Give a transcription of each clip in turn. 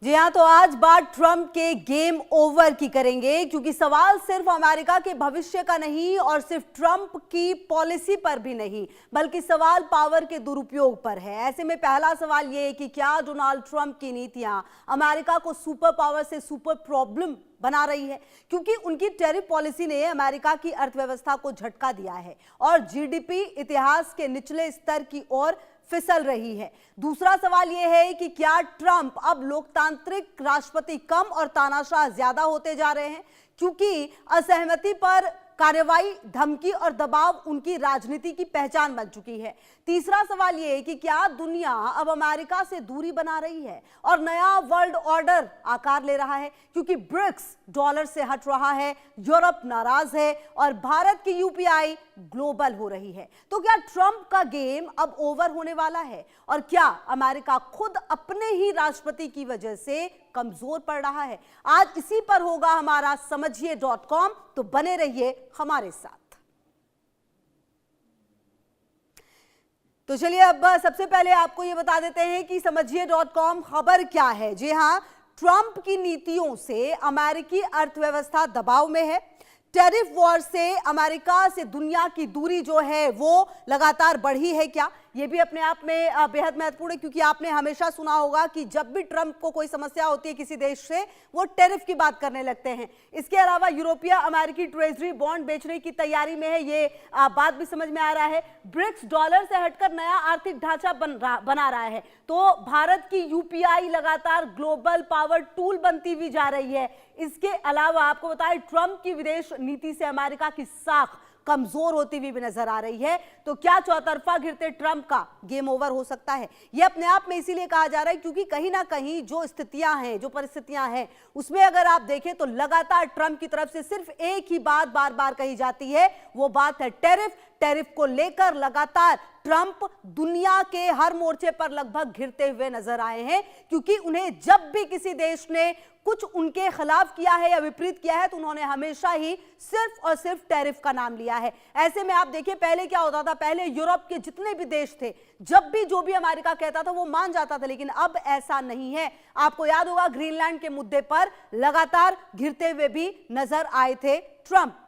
जी हाँ, तो आज बात ट्रंप के गेम ओवर की करेंगे, क्योंकि सवाल सिर्फ अमेरिका के भविष्य का नहीं और सिर्फ ट्रंप की पॉलिसी पर भी नहीं, बल्कि सवाल पावर के दुरुपयोग पर है। ऐसे में पहला सवाल यह है कि क्या डोनाल्ड ट्रंप की नीतियां अमेरिका को सुपर पावर से सुपर प्रॉब्लम बना रही है, क्योंकि उनकी टैरिफ पॉलिसी ने अमेरिका की अर्थव्यवस्था को झटका दिया है और जीडीपी इतिहास के निचले स्तर की ओर फिसल रही है। दूसरा सवाल यह है कि क्या ट्रंप अब लोकतांत्रिक राष्ट्रपति कम और तानाशाह ज्यादा होते जा रहे हैं, क्योंकि असहमति पर कार्रवाई, धमकी और दबाव उनकी राजनीति की पहचान बन चुकी है। तीसरा सवाल यह है कि क्या दुनिया अब अमेरिका से दूरी बना रही है और नया वर्ल्ड ऑर्डर आकार ले रहा है, क्योंकि ब्रिक्स डॉलर से हट रहा है, यूरोप नाराज है और भारत की यूपीआई ग्लोबल हो रही है। तो क्या ट्रंप का गेम अब ओवर होने वाला है और क्या अमेरिका खुद अपने ही राष्ट्रपति की वजह से कमजोर पड़ रहा है? आज इसी पर होगा हमारा समझिए.com, तो बने रहिए हमारे साथ। तो चलिए अब सबसे पहले आपको यह बता देते हैं कि समझिए.com खबर क्या है। जी हां, ट्रंप की नीतियों से अमेरिकी अर्थव्यवस्था दबाव में है। टैरिफ वॉर से अमेरिका से दुनिया की दूरी जो है वो लगातार बढ़ी है क्या? ये भी अपने आप में बेहद महत्वपूर्ण है, क्योंकि आपने हमेशा सुना होगा कि जब भी ट्रंप को कोई समस्या होती है किसी देश से, वो टैरिफ की बात करने लगते हैं। इसके अलावा यूरोपीय अमेरिकी ट्रेजरी बॉन्ड बेचने की तैयारी में है, ये बात भी समझ में आ रहा है। ब्रिक्स डॉलर से हटकर नया आर्थिक ढांचा बना रहा है, तो भारत की यूपीआई लगातार ग्लोबल पावर टूल बनती हुई जा रही है। इसके अलावा आपको बताएं, ट्रंप की विदेश नीति से अमेरिका की साख कमजोर होती हुई भी नजर आ रही है। तो क्या चौतरफा घिरते ट्रंप का गेम ओवर हो सकता है? यह अपने आप में इसीलिए कहा जा रहा है क्योंकि कहीं ना कहीं जो स्थितियां हैं, जो परिस्थितियां हैं, उसमें अगर आप देखें तो लगातार ट्रंप की तरफ से सिर्फ एक ही बात बार बार कही जाती है, वो बात है टैरिफ। टैरिफ को लेकर लगातार ट्रंप दुनिया के हर मोर्चे पर लगभग घिरते हुए नजर आए हैं, क्योंकि उन्हें जब भी किसी देश ने कुछ उनके खिलाफ किया है या विपरीत किया है तो उन्होंने हमेशा ही सिर्फ और सिर्फ टैरिफ का नाम लिया है। ऐसे में आप देखिए, पहले क्या होता था, पहले यूरोप के जितने भी देश थे, जब भी जो भी अमेरिका कहता था वो मान जाता था, लेकिन अब ऐसा नहीं है। आपको याद होगा, ग्रीनलैंड के मुद्दे पर लगातार घिरते हुए भी नजर आए थे ट्रंप।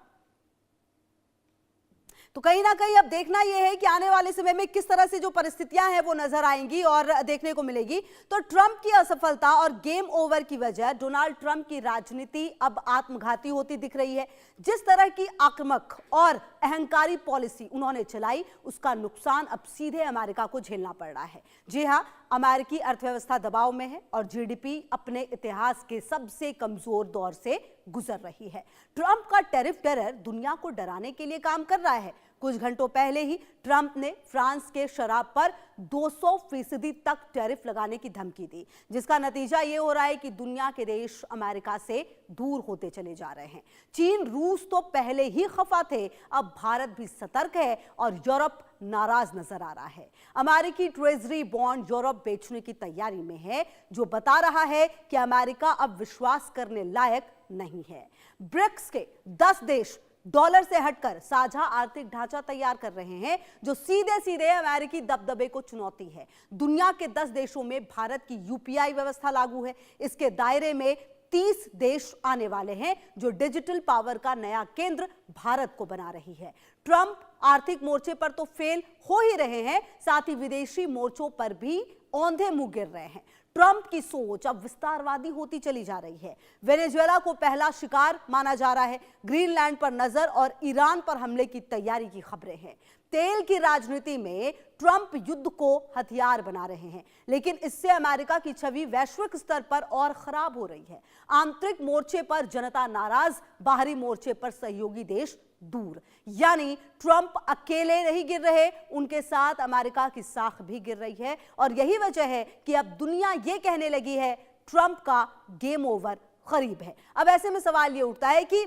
तो कहीं ना कहीं अब देखना यह है कि आने वाले समय में किस तरह से जो परिस्थितियां हैं वो नजर आएंगी और देखने को मिलेगी। तो ट्रंप की असफलता और गेम ओवर की वजह डोनाल्ड ट्रंप की राजनीति अब आत्मघाती होती दिख रही है। जिस तरह की आक्रामक और अहंकारी पॉलिसी उन्होंने चलाई, उसका नुकसान अब सीधे अमेरिका को झेलना पड़ रहा है। जी हां, अमेरिकी अर्थव्यवस्था दबाव में है और जीडीपी अपने इतिहास के सबसे कमजोर दौर से गुजर रही है। ट्रंप का टैरिफ टेरर दुनिया को डराने के लिए काम कर रहा है। कुछ घंटों पहले ही ट्रंप ने फ्रांस के शराब पर 200% तक टैरिफ लगाने की धमकी दी, जिसका नतीजा ये हो रहा है कि दुनिया के देश अमेरिका से दूर होते चले जा रहे हैं। चीन, रूस तो पहले ही खफा थे, अब भारत भी सतर्क है और यूरोप नाराज नजर आ रहा है। अमेरिकी ट्रेजरी बॉन्ड यूरोप बेचने की तैयारी में है, जो बता रहा है कि अमेरिका अब विश्वास करने लायक नहीं है। ब्रिक्स के 10 देश डॉलर से हटकर साझा आर्थिक ढांचा तैयार कर रहे हैं, जो सीधे सीधे अमेरिकी दबदबे को चुनौती है। दुनिया के 10 देशों में भारत की यूपीआई व्यवस्था लागू है। इसके दायरे में 30 देश आने वाले हैं, जो डिजिटल पावर का नया केंद्र भारत को बना रही है। ट्रंप आर्थिक मोर्चे पर तो फेल हो ही रहे हैं, साथ ही विदेशी मोर्चों पर भी औंधे मुंह गिर रहे हैं। ट्रंप की सोच अब विस्तारवादी होती चली जा रही है। वेनेजुएला को पहला शिकार माना जा रहा है। ग्रीनलैंड पर नजर और ईरान पर हमले की तैयारी की खबरें हैं। तेल की राजनीति में ट्रंप युद्ध को हथियार बना रहे हैं, लेकिन इससे अमेरिका की छवि वैश्विक स्तर पर और खराब हो रही है। आंतरिक मोर्चे पर जनता नाराज, बाहरी मोर्चे पर सहयोगी देश दूर। यानी ट्रंप अकेले नहीं गिर रहे, उनके साथ अमेरिका की साख भी गिर रही है। और यही वजह है कि अब दुनिया यह कहने लगी है ट्रंप का गेम ओवर करीब है। अब ऐसे में सवाल यह उठता है कि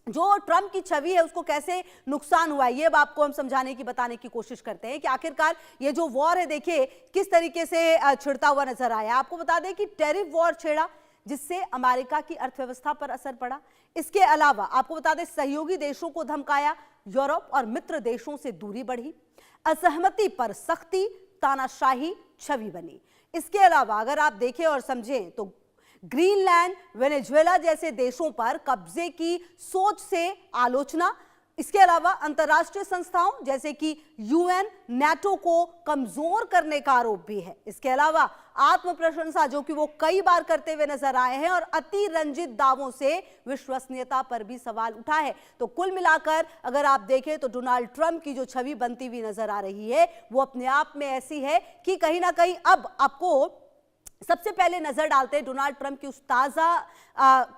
जो ट्रंप की छवि है उसको कैसे नुकसान हुआ है, ये आपको हम समझाने की, बताने की कोशिश करते हैं कि आखिरकार ये जो वॉर है, देखिए किस तरीके से छिड़ता हुआ नजर आया। आपको बता दें कि टैरिफ वॉर छेड़ा, जिससे अमेरिका की अर्थव्यवस्था पर असर पड़ा। इसके अलावा आपको बता दें, सहयोगी देशों को धमकाया, यूरोप और मित्र देशों से दूरी बढ़ी, असहमति पर सख्ती, तानाशाही छवि बनी। इसके अलावा अगर आप देखें और समझें तो ग्रीनलैंड, वेनेजुएला जैसे देशों पर कब्जे की सोच से आलोचना। इसके अलावा अंतर्राष्ट्रीय संस्थाओं जैसे कि यूएन, नेटो को कमजोर करने का आरोप भी है। इसके अलावा आत्म प्रशंसा जो कि वो कई बार करते हुए नजर आए हैं और अति रंजित दावों से विश्वसनीयता पर भी सवाल उठा है। तो कुल मिलाकर अगर आप देखें तो डोनाल्ड ट्रंप की जो छवि बनती हुई नजर आ रही है वो अपने आप में ऐसी है कि कहीं ना कहीं अब आपको सबसे पहले नजर डालते हैं डोनाल्ड ट्रंप की उस ताजा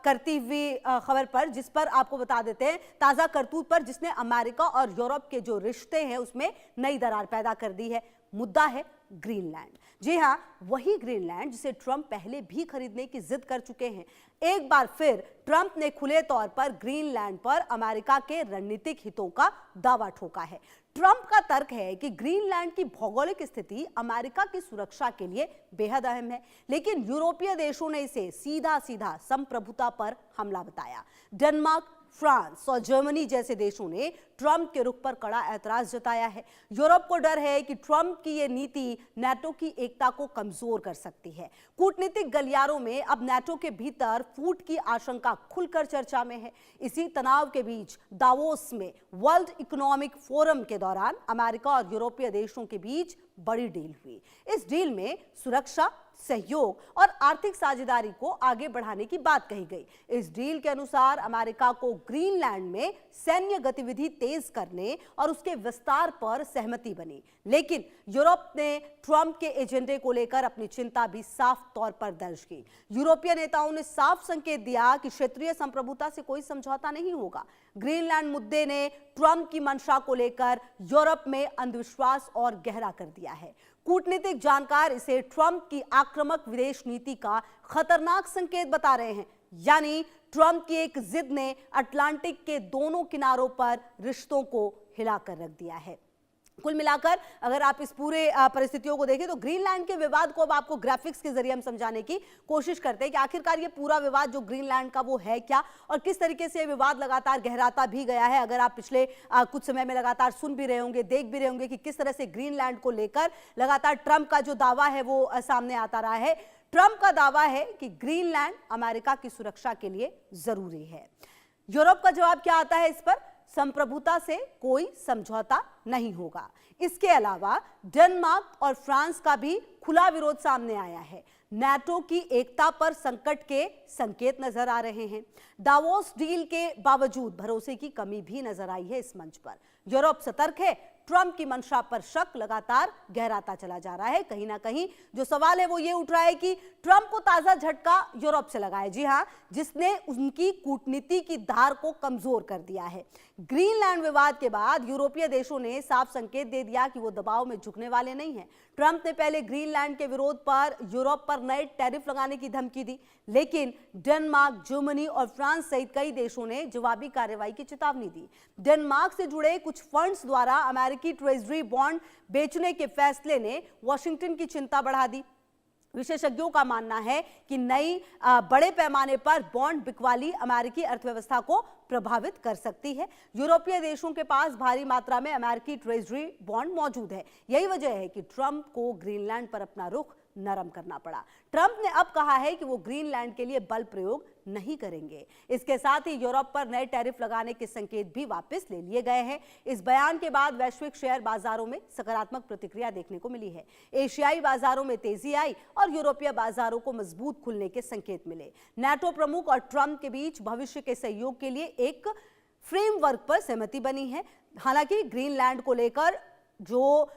करती हुई खबर पर, जिस पर आपको बता देते हैं ताजा करतूत पर, जिसने अमेरिका और यूरोप के जो रिश्ते हैं उसमें नई दरार पैदा कर दी है। मुद्दा है ग्रीनलैंड। जी हां, वही ग्रीनलैंड जिसे ट्रंप पहले भी खरीदने की जिद कर चुके हैं। एक बार फिर ट्रंप ने खुले तौर पर ग्रीनलैंड पर अमेरिका के रणनीतिक हितों का दावा ठोका है। ट्रंप का तर्क है कि ग्रीनलैंड की भौगोलिक स्थिति अमेरिका की सुरक्षा के लिए बेहद अहम है, लेकिन यूरोपीय देशों ने इसे सीधा सीधा संप्रभुता पर हमला बताया। डेनमार्क, फ्रांस और जर्मनी जैसे देशों ने ट्रंप के रुख पर कड़ा ऐतराज जताया है। यूरोप को डर है कि ट्रंप की यह नीति नाटो की एकता को कमजोर कर सकती है। कूटनीतिक गलियारों में अब नाटो के भीतर फूट की आशंका खुलकर चर्चा में है। इसी तनाव के बीच दावोस में वर्ल्ड इकोनॉमिक फोरम के दौरान अमेरिका और यूरोपीय देशों के बीच बड़ी डील हुई। इस डील में सुरक्षा, सहयोग और आर्थिक साझेदारी को आगे बढ़ाने की बात कही गई। इस डील के अनुसार अमेरिका को ग्रीनलैंड में सैन्य गतिविधि तेज करने और उसके विस्तार पर सहमति बनी, लेकिन यूरोप ने ट्रंप के एजेंडे को लेकर अपनी चिंता भी साफ तौर पर दर्ज की। यूरोपीय नेताओं ने साफ संकेत दिया कि क्षेत्रीय संप्रभुता से कोई समझौता नहीं होगा। ग्रीनलैंड मुद्दे ने ट्रंप की मंशा को लेकर यूरोप में अंधविश्वास और गहरा कर दिया है। कूटनीतिक जानकार इसे ट्रंप की आक्रामक विदेश नीति का खतरनाक संकेत बता रहे हैं। यानी ट्रंप की एक जिद ने अटलांटिक के दोनों किनारों पर रिश्तों को हिलाकर रख दिया है। कुल मिलाकर अगर आप इस पूरे परिस्थितियों को देखें तो ग्रीनलैंड के विवाद को अब आपको ग्राफिक्स के जरिए हम समझाने की कोशिश करते हैं कि आखिरकार ये पूरा विवाद जो ग्रीनलैंड का वो है क्या और किस तरीके से विवाद लगातार गहराता भी गया है। अगर आप पिछले कुछ समय में लगातार सुन भी रहे होंगे, देख भी रहे होंगे कि किस तरह से ग्रीनलैंड को लेकर लगातार ट्रंप का जो दावा है वो सामने आता रहा है। ट्रंप का दावा है कि ग्रीनलैंड अमेरिका की सुरक्षा के लिए जरूरी है। यूरोप का जवाब क्या आता है इस पर? संप्रभुता से कोई समझौता नहीं होगा। इसके अलावा डेनमार्क और फ्रांस का भी खुला विरोध सामने आया है। नाटो की एकता पर संकट के संकेत नजर आ रहे हैं। दावोस डील के बावजूद भरोसे की कमी भी नजर आई है इस मंच पर। यूरोप सतर्क है। ट्रंप की मंशा पर शक लगातार गहराता चला जा रहा है। कहीं ना कहीं जो सवाल है वो ये उठ रहा है कि ट्रंप को ताजा झटका यूरोप से लगा है। जी हां, जिसने उनकी कूटनीति की धार को कमजोर कर दिया है। ग्रीनलैंड विवाद के बाद यूरोपीय देशों ने साफ संकेत दे दिया कि वो दबाव में झुकने वाले नहीं हैं। ट्रंप ने पहले ग्रीनलैंड के विरोध पर यूरोप पर नए टैरिफ लगाने की धमकी दी, लेकिन डेनमार्क, जर्मनी और फ्रांस सहित कई देशों ने जवाबी कार्रवाई की चेतावनी दी। डेनमार्क से जुड़े कुछ फंड्स द्वारा अमेरिकी ट्रेजरी बॉन्ड बेचने के फैसले ने वॉशिंगटन की चिंता बढ़ा दी। विशेषज्ञों का मानना है कि नई बड़े पैमाने पर बॉन्ड बिकवाली अमेरिकी अर्थव्यवस्था को प्रभावित कर सकती है। यूरोपीय देशों के पास भारी मात्रा में अमेरिकी ट्रेजरी बॉन्ड मौजूद है। यही वजह है कि ट्रंप को ग्रीनलैंड पर अपना रुख नरम करना पड़ा। ट्रंप ने अब कहा है कि वो ग्रीनलैंड के लिए बल प्रयोग नहीं करेंगे। इसके साथ ही यूरोप पर नए टैरिफ लगाने के संकेत भी वापस ले लिए गए हैं। इस बयान के बाद वैश्विक शेयर बाजारों में सकारात्मक प्रतिक्रिया देखने को मिली है। एशियाई बाजारों में तेजी आई और यूरोपीय बाजारों को मजबूत खुलने के संकेत मिले। नाटो प्रमुख और ट्रंप के बीच भविष्य के सहयोग के लिए एक फ्रेमवर्क पर सहमति बनी है। हालांकि ग्रीनलैंड को लेकर जो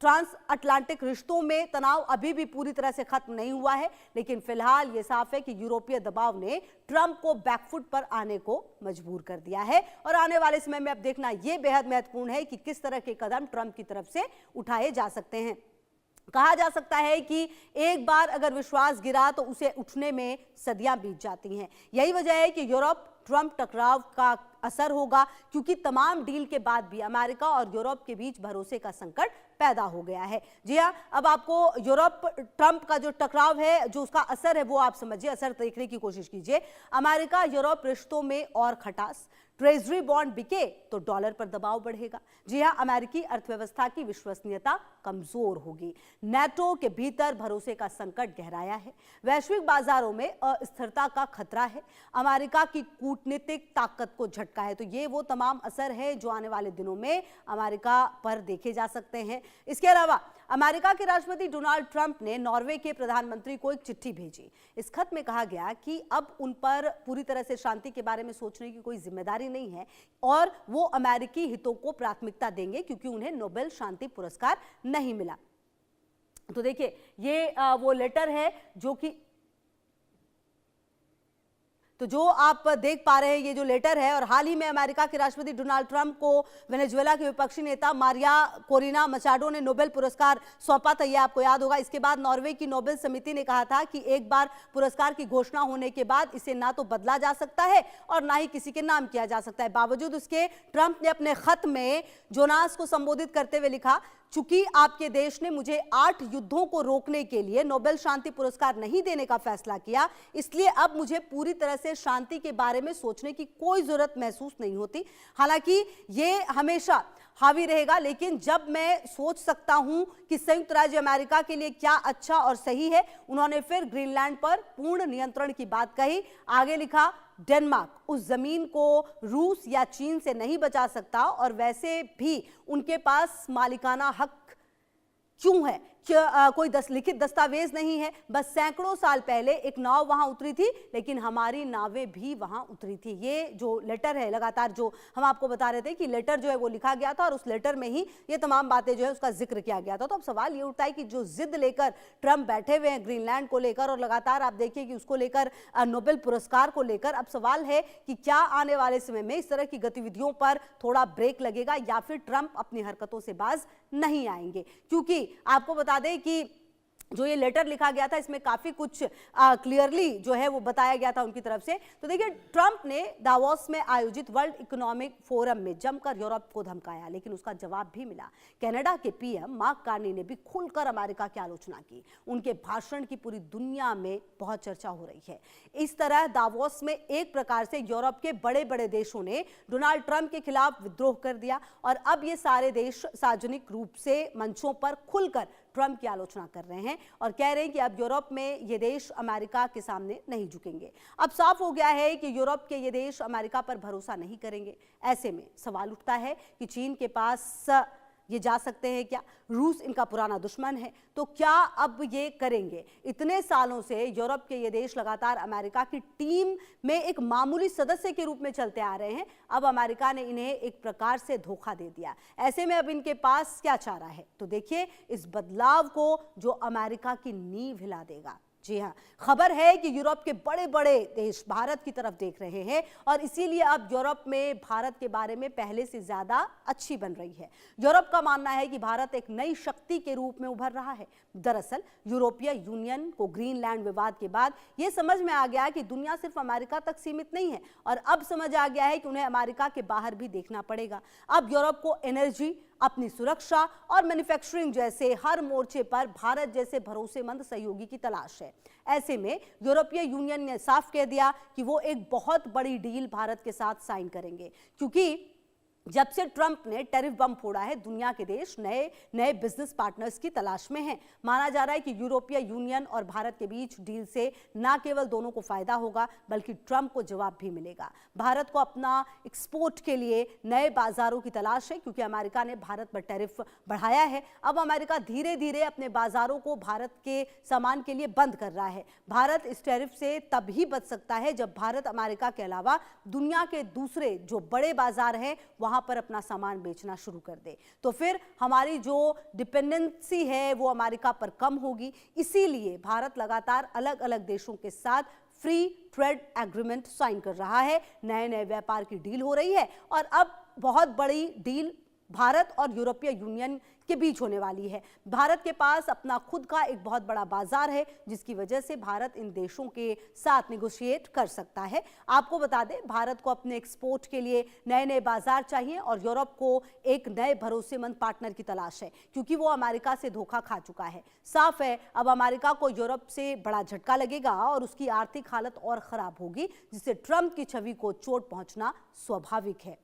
ट्रांस अटलांटिक रिश्तों में तनाव अभी भी पूरी तरह से खत्म नहीं हुआ है, लेकिन फिलहाल यह साफ है कि यूरोपीय दबाव ने ट्रंप को बैकफुट पर आने को मजबूर कर दिया है। और आने वाले समय में अब देखना यह बेहद महत्वपूर्ण है कि किस तरह के कदम ट्रंप की तरफ से उठाए जा सकते हैं। कहा जा सकता है कि एक बार अगर विश्वास गिरा तो उसे उठने में सदियां बीत जाती हैं। यही वजह है कि यूरोप ट्रंप टकराव का असर होगा, क्योंकि तमाम डील के बाद भी अमेरिका और यूरोप के बीच भरोसे का संकट पैदा हो गया है। जी हां, अब आपको यूरोप ट्रंप का जो टकराव है, जो उसका असर है वो आप समझिए, असर देखने की कोशिश कीजिए। अमेरिका यूरोप रिश्तों में और खटास, ट्रेजरी बॉन्ड बिके तो डॉलर पर दबाव बढ़ेगा। जी हां, अमेरिकी अर्थव्यवस्था की विश्वसनीयता कमजोर होगी। नेटो के भीतर भरोसे का संकट गहराया है। वैश्विक बाजारों में अस्थिरता का खतरा है। अमेरिका की कूटनीतिक ताकत को झटका है। तो ये वो तमाम असर है जो आने वाले दिनों में अमेरिका पर देखे जा सकते हैं। इसके अलावा अमेरिका के राष्ट्रपति डोनाल्ड ट्रंप ने नॉर्वे के प्रधानमंत्री को एक चिट्ठी भेजी। इस खत में कहा गया कि अब उन पर पूरी तरह से शांति के बारे में सोचने की कोई जिम्मेदारी नहीं है और वो अमेरिकी हितों को प्राथमिकता देंगे क्योंकि उन्हें नोबेल शांति पुरस्कार नहीं मिला। तो देखिए, ये वो लेटर है जो आप देख पा रहे हैं, ये जो लेटर है। और हाल ही में अमेरिका के राष्ट्रपति डोनाल्ड ट्रंप को वेनेजुएला के विपक्षी नेता मारिया कोरिना मचाडो ने नोबेल पुरस्कार सौंपा था, ये आपको याद होगा। इसके बाद नॉर्वे की नोबेल समिति ने कहा था कि एक बार पुरस्कार की घोषणा होने के बाद इसे ना तो बदला जा सकता है और ना ही किसी के नाम किया जा सकता है। बावजूद उसके ट्रंप ने अपने खत में जोनास को संबोधित करते हुए लिखा, चूंकि आपके देश ने मुझे 8 युद्धों को रोकने के लिए नोबेल शांति पुरस्कार नहीं देने का फैसला किया, इसलिए अब मुझे पूरी तरह से शांति के बारे में सोचने की कोई जरूरत महसूस नहीं होती। हालांकि ये हमेशा हावी रहेगा, लेकिन जब मैं सोच सकता हूं कि संयुक्त राज्य अमेरिका के लिए क्या अच्छा और सही है। उन्होंने फिर ग्रीनलैंड पर पूर्ण नियंत्रण की बात कही। आगे लिखा, डेनमार्क उस जमीन को रूस या चीन से नहीं बचा सकता और वैसे भी उनके पास मालिकाना हक क्यों है? कोई लिखित दस्तावेज नहीं है। बस सैकड़ों साल पहले एक नाव वहां उतरी थी, लेकिन हमारी नावें भी वहां उतरी थी। ये जो लेटर है, लगातार जो हम आपको बता रहे थे कि लेटर जो है वो लिखा गया था और उस लेटर में ही ये तमाम बातें जो है उसका जिक्र किया गया था। तो अब सवाल ये उठता है कि जो जिद लेकर ट्रंप बैठे हुए हैं ग्रीनलैंड को लेकर, और लगातार आप देखिए कि उसको लेकर नोबेल पुरस्कार को लेकर, अब सवाल है कि क्या आने वाले समय में इस तरह की गतिविधियों पर थोड़ा ब्रेक लगेगा या फिर ट्रंप अपनी हरकतों से बाज नहीं आएंगे। क्योंकि आपको बता दें कि जो ये लेटर लिखा गया था इसमें काफी कुछ क्लियरली जो है वो बताया गया था उनकी तरफ से। तो देखिए, ट्रंप ने दावोस में आयोजित वर्ल्ड इकोनॉमिक फोरम में जमकर यूरोप को धमकाया, लेकिन उसका जवाब भी मिला। कनाडा के पीएम मार्क कार्नी ने भी खुलकर अमेरिका की आलोचना की। उनके भाषण की पूरी दुनिया में बहुत चर्चा हो रही है। इस तरह दावोस में एक प्रकार से यूरोप के बड़े बड़े देशों ने डोनाल्ड ट्रंप के खिलाफ विद्रोह कर दिया और अब ये सारे देश सार्वजनिक रूप से मंचों पर खुलकर ट्रंप की आलोचना कर रहे हैं और कह रहे हैं कि अब यूरोप में ये देश अमेरिका के सामने नहीं झुकेंगे। अब साफ हो गया है कि यूरोप के ये देश अमेरिका पर भरोसा नहीं करेंगे। ऐसे में सवाल उठता है कि चीन के पास ये जा सकते हैं क्या? रूस इनका पुराना दुश्मन है, तो क्या अब ये करेंगे? इतने सालों से यूरोप के ये देश लगातार अमेरिका की टीम में एक मामूली सदस्य के रूप में चलते आ रहे हैं। अब अमेरिका ने इन्हें एक प्रकार से धोखा दे दिया। ऐसे में अब इनके पास क्या चारा है? तो देखिए, इस बदलाव को जो अमेरिका की नींव हिला देगा। जी हाँ, खबर है कि यूरोप के बड़े बड़े देश भारत की तरफ देख रहे हैं और इसीलिए अब यूरोप में भारत के बारे में पहले से ज्यादा अच्छी बन रही है। यूरोप का मानना है कि भारत एक नई शक्ति के रूप में उभर रहा है। दरअसल यूरोपीय यूनियन को ग्रीनलैंड विवाद के बाद यह समझ में आ गया कि दुनिया सिर्फ अमेरिका तक सीमित नहीं है और अब समझ आ गया है कि उन्हें अमेरिका के बाहर भी देखना पड़ेगा। अब यूरोप को एनर्जी, अपनी सुरक्षा और मैन्युफैक्चरिंग जैसे हर मोर्चे पर भारत जैसे भरोसेमंद सहयोगी की तलाश है। ऐसे में यूरोपीय यूनियन ने साफ कह दिया कि वो एक बहुत बड़ी डील भारत के साथ साइन करेंगे, क्योंकि जब से ट्रंप ने टैरिफ बम फोड़ा है, दुनिया के देश नए नए बिजनेस पार्टनर्स की तलाश में हैं। माना जा रहा है कि यूरोपीय यूनियन और भारत के बीच डील से न केवल दोनों को फायदा होगा, बल्कि ट्रंप को जवाब भी मिलेगा। भारत को अपना एक्सपोर्ट के लिए नए बाजारों की तलाश है, क्योंकि अमेरिका ने भारत पर टैरिफ बढ़ाया है। अब अमेरिका धीरे धीरे अपने बाजारों को भारत के सामान के लिए बंद कर रहा है। भारत इस टैरिफ से तब ही बच सकता है जब भारत अमेरिका के अलावा दुनिया के दूसरे जो बड़े बाजार हैं वहां पर अपना सामान बेचना शुरू कर दे। तो फिर हमारी जो डिपेंडेंसी है वो अमेरिका पर कम होगी। इसीलिए भारत लगातार अलग अलग देशों के साथ फ्री ट्रेड एग्रीमेंट साइन कर रहा है। नए नए व्यापार की डील हो रही है और अब बहुत बड़ी डील भारत और यूरोपीय यूनियन के बीच होने वाली है। भारत के पास अपना खुद का एक बहुत बड़ा बाजार है, जिसकी वजह से भारत इन देशों के साथ निगोशिएट कर सकता है। आपको बता दें, भारत को अपने एक्सपोर्ट के लिए नए नए बाजार चाहिए और यूरोप को एक नए भरोसेमंद पार्टनर की तलाश है, क्योंकि वो अमेरिका से धोखा खा चुका है। साफ है, अब अमेरिका को यूरोप से बड़ा झटका लगेगा और उसकी आर्थिक हालत और खराब होगी, जिससे ट्रंप की छवि को चोट पहुंचना स्वाभाविक है।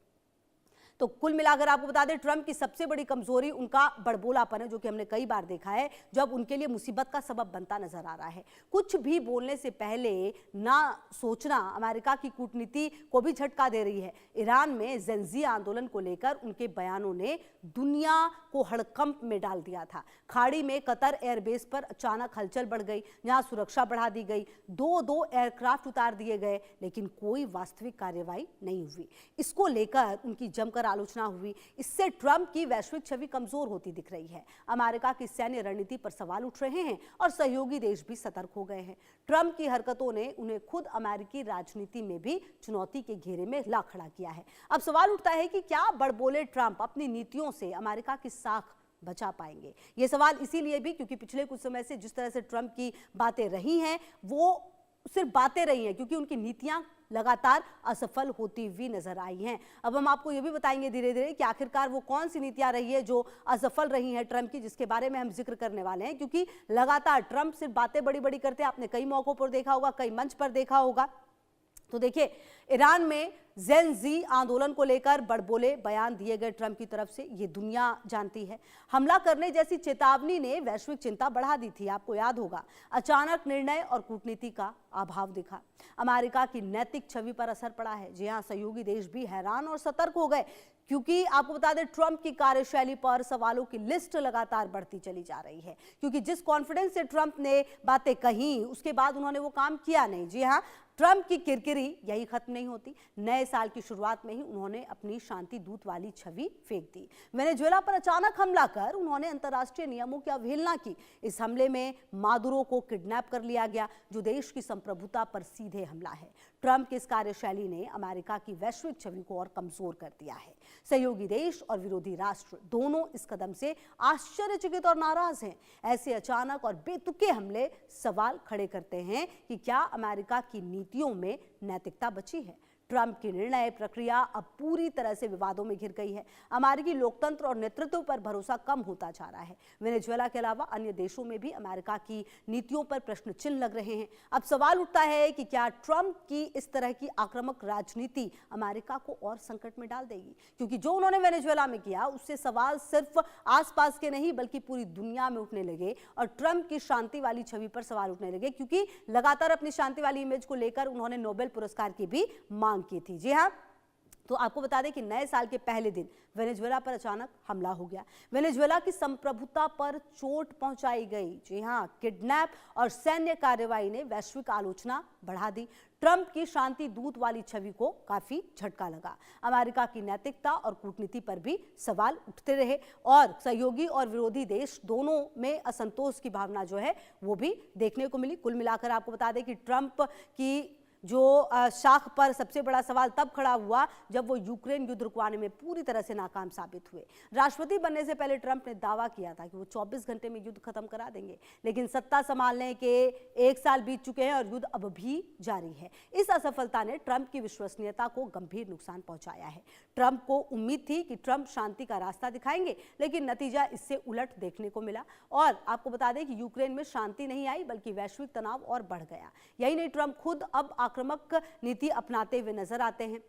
तो कुल मिलाकर आपको बता दें, ट्रंप की सबसे बड़ी कमजोरी उनका बड़बोलापन है, जो कि हमने कई बार देखा है, जब उनके लिए मुसीबत का सबब बनता नजर आ रहा है। कुछ भी बोलने से पहले ना सोचना अमेरिका की कूटनीति को भी झटका दे रही है। ईरान में ज़ेंजी आंदोलन को लेकर उनके बयानों ने दुनिया को हड़कंप में डाल दिया था। खाड़ी में कतर एयरबेस पर अचानक हलचल बढ़ गई, जहां सुरक्षा बढ़ा दी गई, दो एयरक्राफ्ट उतार दिए गए, लेकिन कोई वास्तविक कार्रवाई नहीं हुई। इसको लेकर उनकी जमकर आलोचना हुई। इससे ट्रंप की वैश्विक छवि कमजोर होती दिख रही है। अमेरिका की सैन्य रणनीति पर सवाल उठ रहे हैं और सहयोगी देश भी सतर्क हो गए हैं। ट्रंप की हरकतों ने उन्हें खुद अमेरिकी राजनीति में भी चुनौती के घेरे में ला खड़ा किया है। अब सवाल उठता है कि क्या बड़बोले ट्रंप अपनी नीतियों से अमेरिका की साख बचा पाएंगे? ये सवाल इसीलिए भी क्योंकि पिछले कुछ समय से जिस तरह से ट्रंप की बातें रही हैं, वो सिर्फ बातें रही हैं, क्योंकि उनकी नीतियां लगातार असफल होती हुई नजर आई हैं। अब हम आपको ये भी बताएंगे धीरे धीरे कि आखिरकार वो कौन सी नीतियां रही है जो असफल रही हैं ट्रंप की, जिसके बारे में हम जिक्र करने वाले हैं, क्योंकि लगातार ट्रंप सिर्फ बातें बड़ी बड़ी करते हैं। आपने कई मौकों पर देखा होगा, कई मंच पर देखा होगा। तो देखिए, ईरान में ज़ेंजी आंदोलन को लेकर बड़बोले बयान दिए गए ट्रंप की तरफ से, ये दुनिया जानती है। हमला करने जैसी चेतावनी ने वैश्विक चिंता बढ़ा दी थी, आपको याद होगा। अचानक निर्णय और कूटनीति का अभाव दिखा। अमेरिका की नैतिक छवि पर असर पड़ा है। जी हां, सहयोगी देश भी हैरान और सतर्क हो गए, क्योंकि आपको बता दें, ट्रंप की कार्यशैली पर सवालों की लिस्ट लगातार बढ़ती चली जा रही है। क्योंकि जिस कॉन्फिडेंस से ट्रंप ने बातें कही, उसके बाद उन्होंने वो काम किया नहीं। जी हां, ट्रंप की किरकिरी यही खत्म नहीं होती। नए साल की शुरुआत में ही उन्होंने अपनी शांति दूत वाली छवि फेंक दी। वेनेजुएला पर अचानक हमला कर उन्होंने अंतर्राष्ट्रीय नियमों की अवहेलना की। इस हमले में मादुरो को किडनैप कर लिया गया, जो देश की संप्रभुता पर सीधे हमला है। ट्रंप की इस कार्यशैली ने अमेरिका की वैश्विक छवि को और कमजोर कर दिया है। सहयोगी देश और विरोधी राष्ट्र दोनों इस कदम से आश्चर्यचकित और नाराज हैं। ऐसे अचानक और बेतुके हमले सवाल खड़े करते हैं कि क्या अमेरिका की नीतियों में नैतिकता बची है। ट्रंप की निर्णय प्रक्रिया अब पूरी तरह से विवादों में घिर गई है। अमेरिकी लोकतंत्र और नेतृत्व पर भरोसा कम होता जा रहा है। वेनेजुएला के अलावा अन्य देशों में भी अमेरिका की नीतियों पर प्रश्न चिन्ह लग रहे हैं। अब सवाल उठता है कि क्या ट्रंप की इस तरह की आक्रामक राजनीति अमेरिका को और संकट में डाल देगी, क्योंकि जो उन्होंने वेनेजुएला में किया, उससे सवाल सिर्फ आसपास के नहीं बल्कि पूरी दुनिया में उठने लगे और ट्रंप की शांति वाली छवि पर सवाल उठने लगे, क्योंकि लगातार अपनी शांति वाली इमेज को लेकर उन्होंने नोबेल पुरस्कार की भी मांग की थी। जी हाँ, तो आपको बता दें कि नए साल के पहले दिन वेनेजुएला पर अचानक हमला हो गया। वेनेजुएला की संप्रभुता पर चोट पहुंचाई गई। जी हां, किडनैप और सैन्य कार्रवाई ने वैश्विक आलोचना बढ़ा दी। ट्रंप की शांति दूत वाली छवि को काफी झटका लगा। अमेरिका की नैतिकता और कूटनीति पर भी सवाल उठते रहे और सहयोगी और विरोधी देश दोनों में असंतोष की भावना जो है वो भी देखने को मिली। कुल मिलाकर आपको बता दें कि ट्रंप की जो शाख पर सबसे बड़ा सवाल तब खड़ा हुआ जब वो यूक्रेन युद्ध रुकवाने में पूरी तरह से नाकाम साबित हुए। राष्ट्रपति बनने से पहले ट्रंप ने दावा किया था कि वो 24 घंटे में युद्ध खत्म करा देंगे, लेकिन सत्ता संभालने के 1 साल बीत चुके हैं और युद्ध अब भी जारी है। इस असफलता ने ट्रंप की विश्वसनीयता को गंभीर नुकसान पहुंचाया है। ट्रंप को उम्मीद थी कि ट्रंप शांति का रास्ता दिखाएंगे, लेकिन नतीजा इससे उलट देखने को मिला। और आपको बता दें कि यूक्रेन में शांति नहीं आई बल्कि वैश्विक तनाव और बढ़ गया। यही नहीं, ट्रंप खुद अब आक्रामक नीति अपनाते हुए नजर आते हैं।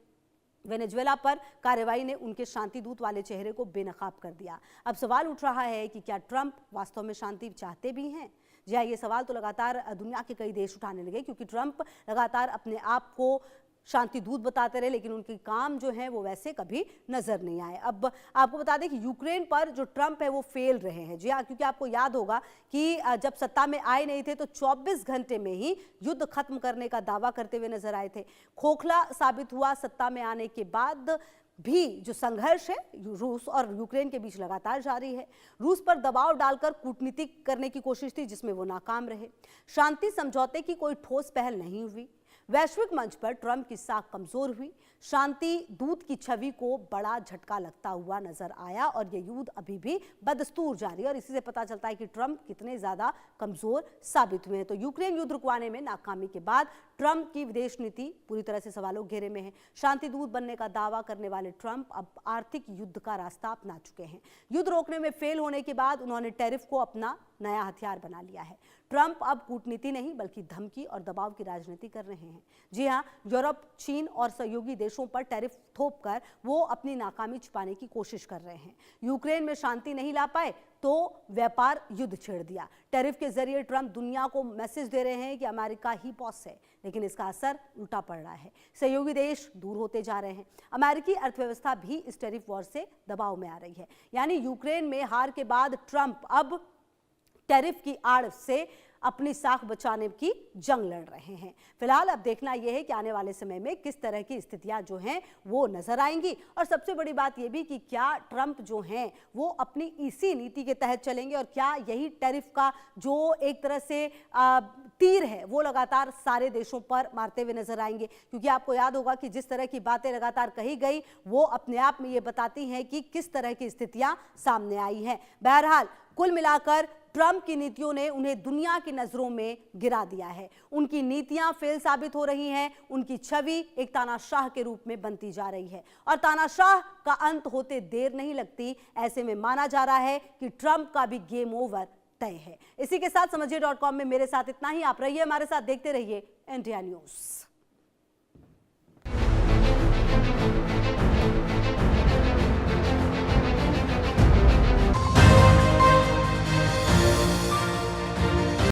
वेनेजुएला पर कार्रवाई ने उनके शांति दूत वाले चेहरे को बेनकाब कर दिया। अब सवाल उठ रहा है कि क्या ट्रंप वास्तव में शांति चाहते भी हैं? जी हाँ, ये सवाल तो लगातार दुनिया के कई देश उठाने लगे, क्योंकि ट्रंप लगातार अपने आप को शांति दूत बताते रहे, लेकिन उनके काम जो हैं वो वैसे कभी नजर नहीं आए। अब आपको बता दें कि यूक्रेन पर जो ट्रंप है वो फेल रहे हैं। जी हाँ, क्योंकि आपको याद होगा कि जब सत्ता में आए नहीं थे तो 24 घंटे में ही युद्ध खत्म करने का दावा करते हुए नजर आए थे। खोखला साबित हुआ। सत्ता में आने के बाद भी जो संघर्ष है रूस और यूक्रेन के बीच लगातार जारी है। रूस पर दबाव डालकर कूटनीति करने की कोशिश थी, जिसमें वो नाकाम रहे। शांति समझौते की कोई ठोस पहल नहीं हुई। वैश्विक मंच पर ट्रंप की साख कमजोर हुई। शांति दूत की छवि को बड़ा झटका लगता हुआ नजर आया और ये युद्ध अभी भी बदस्तूर जारी है और इसी से पता चलता है कि ट्रंप कितने ज्यादा कमजोर साबित हुए हैं। तो यूक्रेन युद्ध रुकवाने में नाकामी के बाद ट्रंप की विदेश नीति पूरी तरह से सवालों के घेरे में है। शांति दूत बनने का दावा करने वाले ट्रंप अब आर्थिक युद्ध का रास्ता अपना चुके हैं। युद्ध रोकने में फेल होने के बाद उन्होंने टैरिफ को अपना नया हथियार बना लिया है। ट्रंप अब कूटनीति नहीं बल्कि धमकी और दबाव की राजनीति कर रहे हैं। जी हां, यूरोप, चीन और सहयोगी देशों पर टैरिफ थोपकर वो अपनी नाकामी छिपाने की कोशिश कर रहे हैं। यूक्रेन में शांति नहीं ला पाए तो व्यापार युद्ध छेड़ दिया। टैरिफ के जरिए ट्रंप दुनिया को मैसेज दे रहे हैं कि अमेरिका ही बॉस है, लेकिन इसका असर उल्टा पड़ रहा है। सहयोगी देश दूर होते जा रहे हैं। अमेरिकी अर्थव्यवस्था भी इस टैरिफ वॉर से दबाव में आ रही है। यानी यूक्रेन में हार के बाद ट्रंप अब टैरिफ की आड़ से अपनी साख बचाने की जंग लड़ रहे हैं। फिलहाल अब देखना यह है कि आने वाले समय में किस तरह की स्थितियां जो हैं वो नजर आएंगी और सबसे बड़ी बात यह भी कि क्या ट्रंप जो हैं वो अपनी इसी नीति के तहत चलेंगे और क्या यही टैरिफ का जो एक तरह से तीर है वो लगातार सारे देशों पर मारते हुए नजर आएंगे। क्योंकि आपको याद होगा कि जिस तरह की बातें लगातार कही गई वो अपने आप में ये बताती हैं कि किस तरह की स्थितियां सामने आई हैं। बहरहाल कुल मिलाकर ट्रंप की नीतियों ने उन्हें दुनिया की नजरों में गिरा दिया है। उनकी नीतियां फेल साबित हो रही हैं। उनकी छवि एक तानाशाह के रूप में बनती जा रही है और तानाशाह का अंत होते देर नहीं लगती। ऐसे में माना जा रहा है कि ट्रंप का भी गेम ओवर तय है। इसी के साथ समझिए.com में मेरे साथ इतना ही। आप रहिए हमारे साथ, देखते रहिए इंडिया न्यूज।